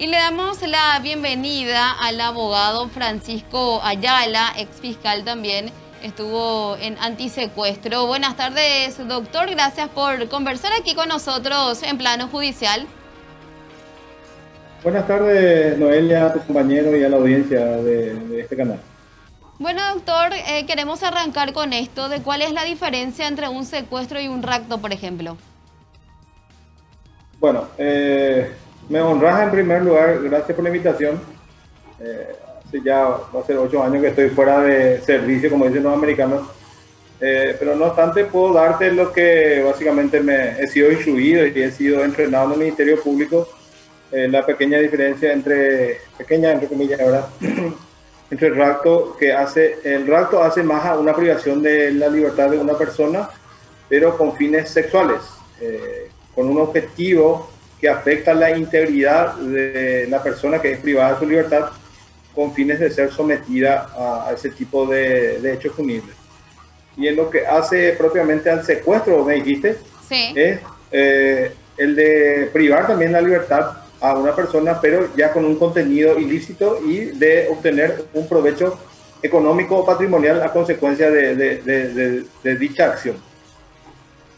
Y le damos la bienvenida al abogado Francisco Ayala, ex fiscal también, estuvo en antisecuestro. Buenas tardes, doctor. Gracias por conversar aquí con nosotros en plano judicial. Buenas tardes, Noelia, a tu compañero y a la audiencia de este canal. Bueno, doctor, queremos arrancar con esto de cuál es la diferencia entre un secuestro y un rapto, por ejemplo. Bueno, me honras en primer lugar, gracias por la invitación. Hace ya, va a ser 8 años que estoy fuera de servicio, como dicen los americanos. Pero no obstante, puedo darte lo que básicamente he sido instruido y he sido entrenado en el Ministerio Público. La pequeña diferencia entre comillas, ¿verdad? Entre el rapto el rapto hace más a una privación de la libertad de una persona, pero con fines sexuales, con un objetivo que afecta la integridad de la persona que es privada de su libertad, con fines de ser sometida a ese tipo de hechos punibles. Y en lo que hace propiamente al secuestro, me dijiste, Sí. es el de privar también la libertad a una persona, pero ya con un contenido ilícito y de obtener un provecho económico o patrimonial a consecuencia de dicha acción.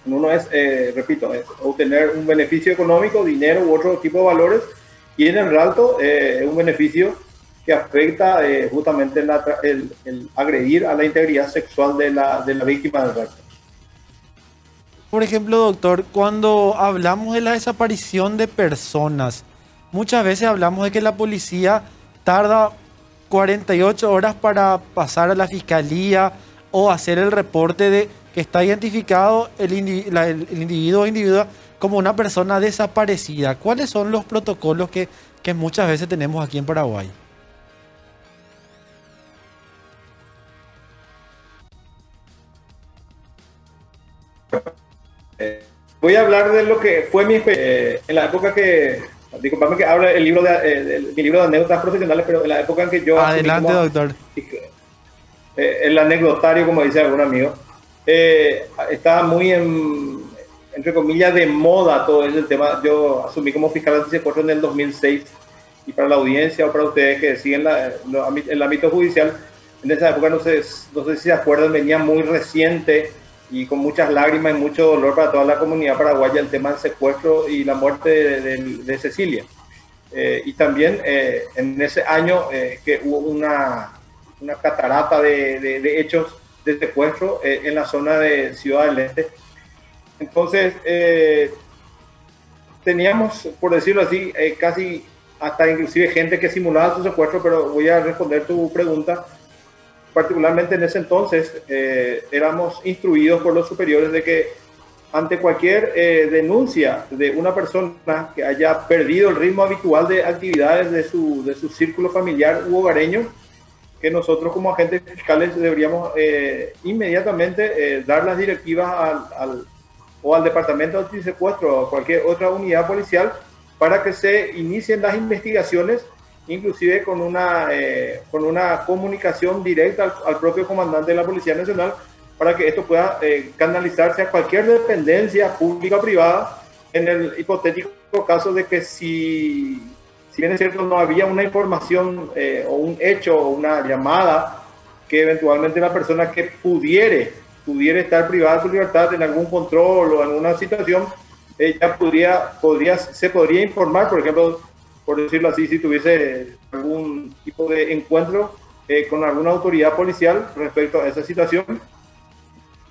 Uno es, repito, es obtener un beneficio económico, dinero u otro tipo de valores, y en el rapto un beneficio que afecta justamente el agredir a la integridad sexual de la víctima del rapto. Por ejemplo, doctor, cuando hablamos de la desaparición de personas, muchas veces hablamos de que la policía tarda 48 horas para pasar a la fiscalía o hacer el reporte de que está identificado el individuo o individua como una persona desaparecida. ¿Cuáles son los protocolos que muchas veces tenemos aquí en Paraguay? Voy a hablar de lo que fue mi experiencia en la época que, disculpame que habla el libro mi libro de anécdotas profesionales, pero en la época en que yo Adelante, doctor. El anecdotario, como dice algún amigo, estaba muy entre comillas de moda todo ese tema. Yo asumí como fiscal antisecuestro en el 2006, y para la audiencia o para ustedes que siguen el ámbito judicial, en esa época no sé si se acuerdan, venía muy reciente y con muchas lágrimas y mucho dolor para toda la comunidad paraguaya el tema del secuestro y la muerte de Cecilia. Y también en ese año que hubo una catarata de hechos de secuestro en la zona de Ciudad del Este. Entonces, teníamos, por decirlo así, casi hasta inclusive gente que simulaba su secuestro, pero voy a responder tu pregunta. Particularmente en ese entonces, éramos instruidos por los superiores de que ante cualquier denuncia de una persona que haya perdido el ritmo habitual de actividades de su círculo familiar u hogareño, que nosotros como agentes fiscales deberíamos inmediatamente dar las directivas al departamento de antisecuestro o a cualquier otra unidad policial para que se inicien las investigaciones, inclusive con una comunicación directa al propio comandante de la Policía Nacional, para que esto pueda canalizarse a cualquier dependencia pública o privada en el hipotético caso de que si bien es cierto no había una información o un hecho o una llamada que eventualmente la persona que pudiera estar privada de su libertad en algún control o en alguna situación, ya se podría informar, por ejemplo, por decirlo así, si tuviese algún tipo de encuentro con alguna autoridad policial respecto a esa situación.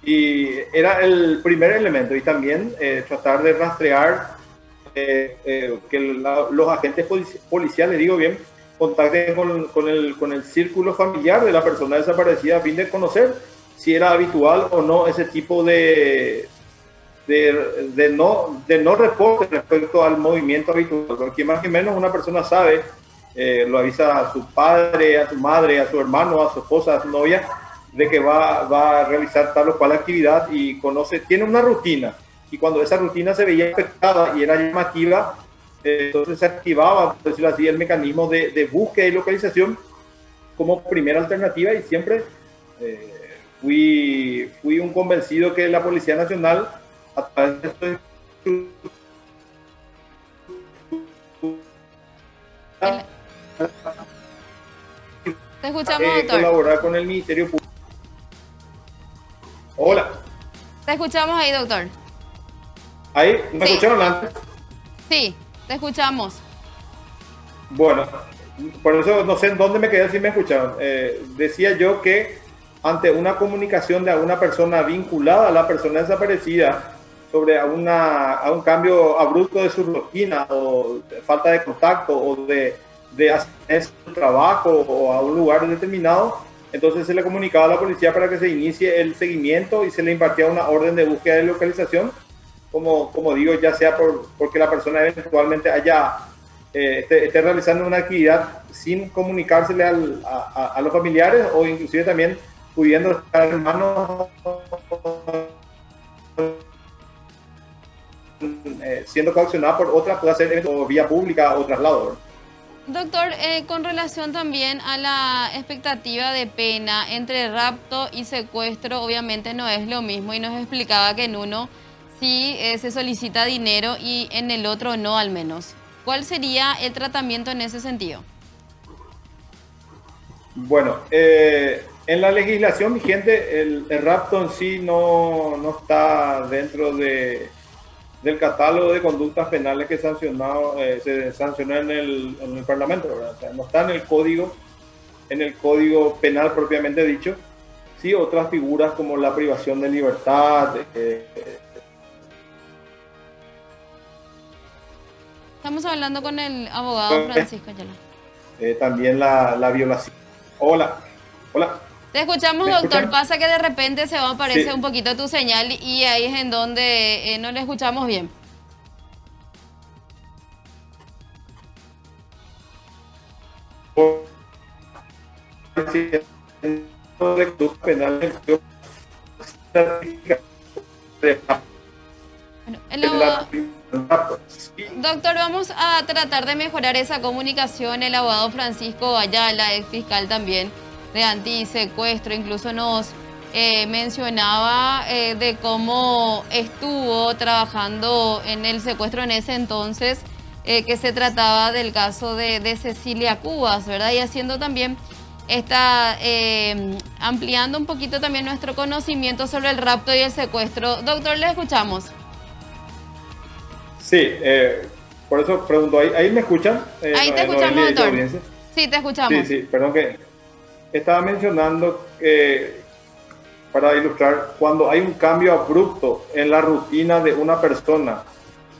Y era el primer elemento, y también tratar de rastrear que los agentes policiales, digo bien, contacten con el círculo familiar de la persona desaparecida a fin de conocer si era habitual o no ese tipo de no reporte respecto al movimiento habitual, porque más que menos una persona sabe, lo avisa a su padre, a su madre, a su hermano, a su esposa, a su novia, de que va a realizar tal o cual actividad y tiene una rutina, y cuando esa rutina se veía afectada y era llamativa, entonces se activaba, por decirlo así, el mecanismo de búsqueda y localización como primera alternativa. Y siempre fui un convencido que la Policía Nacional, a través de Te escuchamos, doctor. Colaborar con el Ministerio Público. Hola. Te escuchamos ahí, doctor. ¿Ahí? ¿Me Sí. escucharon antes? Sí, te escuchamos. Bueno, por eso no sé en dónde me quedé si me escucharon. Decía yo que ante una comunicación de alguna persona vinculada a la persona desaparecida sobre a un cambio abrupto de su rutina o de falta de contacto o de hacer su trabajo o a un lugar determinado, entonces se le comunicaba a la policía para que se inicie el seguimiento y se le impartía una orden de búsqueda de localización, como digo, ya sea porque la persona eventualmente esté realizando una actividad sin comunicársele a los familiares o inclusive también pudiendo estar en manos siendo caucionada por otra, puede ser o vía pública o traslado. Doctor, con relación también a la expectativa de pena entre rapto y secuestro, obviamente no es lo mismo y nos explicaba que en uno sí se solicita dinero y en el otro no al menos. ¿Cuál sería el tratamiento en ese sentido? Bueno, en la legislación vigente el rapto en sí no está dentro del catálogo de conductas penales que se sancionó en el Parlamento, ¿verdad? O sea, no está en el código penal propiamente dicho. Sí, otras figuras como la privación de libertad. Estamos hablando con el abogado Francisco Ayala. También la violación. Hola. Te escuchamos, ¿Me doctor. escuchan? Pasa que de repente se va a aparecer Sí. un poquito tu señal y ahí es en donde no le escuchamos bien. Bueno, el abogado... Doctor, vamos a tratar de mejorar esa comunicación. El abogado Francisco Ayala, ex fiscal también de antisecuestro, incluso nos mencionaba de cómo estuvo trabajando en el secuestro en ese entonces, que se trataba del caso de Cecilia Cubas, ¿verdad? Y haciendo también ampliando un poquito también nuestro conocimiento sobre el rapto y el secuestro. Doctor, le escuchamos. Sí, por eso pregunto, ¿ahí me escuchan? Ahí te escuchamos, doctor. Sí, te escuchamos. Sí, perdón que estaba mencionando que, para ilustrar, cuando hay un cambio abrupto en la rutina de una persona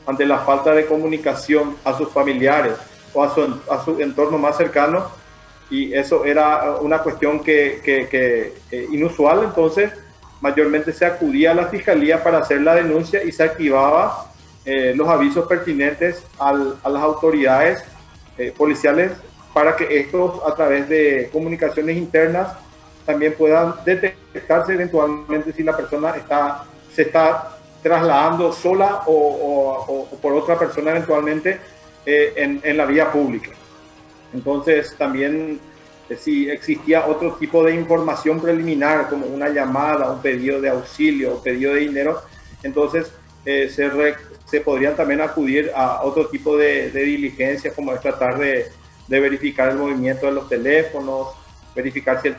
ante la falta de comunicación a sus familiares o a su entorno más cercano, y eso era una cuestión que inusual, entonces mayormente se acudía a la fiscalía para hacer la denuncia y se activaba los avisos pertinentes a las autoridades policiales para que estos, a través de comunicaciones internas, también puedan detectarse eventualmente si la persona se está trasladando sola o por otra persona eventualmente en la vía pública. Entonces también si existía otro tipo de información preliminar como una llamada, un pedido de auxilio, un pedido de dinero, entonces se podrían también acudir a otro tipo de diligencias, como es tratar de verificar el movimiento de los teléfonos, verificar si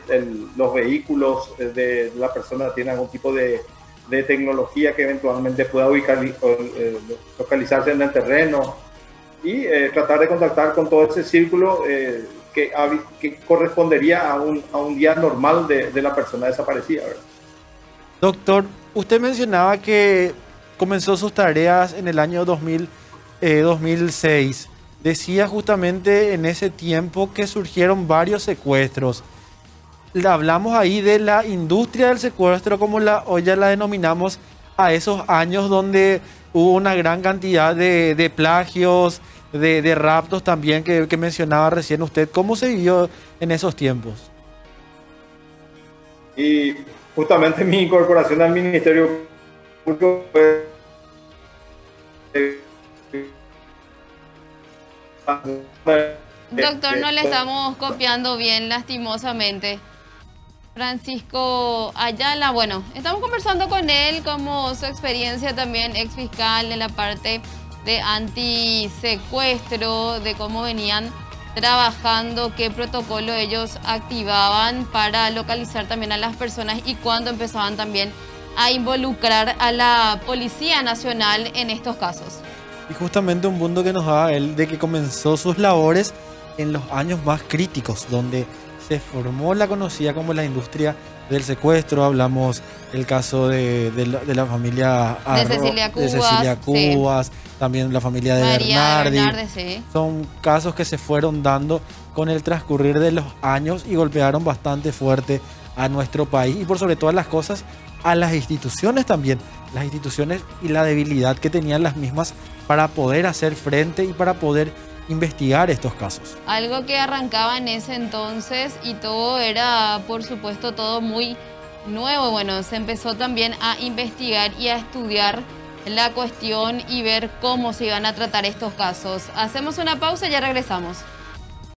los vehículos de la persona tienen algún tipo de tecnología que eventualmente pueda localizarse en el terreno, y tratar de contactar con todo ese círculo que correspondería a un día normal de la persona desaparecida, ¿verdad? Doctor, usted mencionaba que comenzó sus tareas en el año 2006. Decía justamente en ese tiempo que surgieron varios secuestros. Hablamos ahí de la industria del secuestro, como hoy ya la denominamos, a esos años donde hubo una gran cantidad de plagios, de raptos también que mencionaba recién usted. ¿Cómo se vivió en esos tiempos? Y justamente mi incorporación al Ministerio Público fue Doctor, no le estamos copiando bien, lastimosamente. Francisco Ayala, bueno, estamos conversando con él como su experiencia también ex fiscal en la parte de antisecuestro, de cómo venían trabajando, qué protocolo ellos activaban para localizar también a las personas y cuándo empezaban también a involucrar a la Policía Nacional en estos casos. Y justamente un punto que nos da él de que comenzó sus labores en los años más críticos, donde se formó la conocida como la industria del secuestro. Hablamos el caso de la familia De Cecilia Cubas, sí. También la familia de Bernardi. Sí. Son casos que se fueron dando con el transcurrir de los años y golpearon bastante fuerte a nuestro país y por sobre todas las cosas a las instituciones también. Las instituciones y la debilidad que tenían las mismas para poder hacer frente y para poder investigar estos casos. Algo que arrancaba en ese entonces y todo era, por supuesto, todo muy nuevo. Bueno, se empezó también a investigar y a estudiar la cuestión y ver cómo se iban a tratar estos casos. Hacemos una pausa y ya regresamos.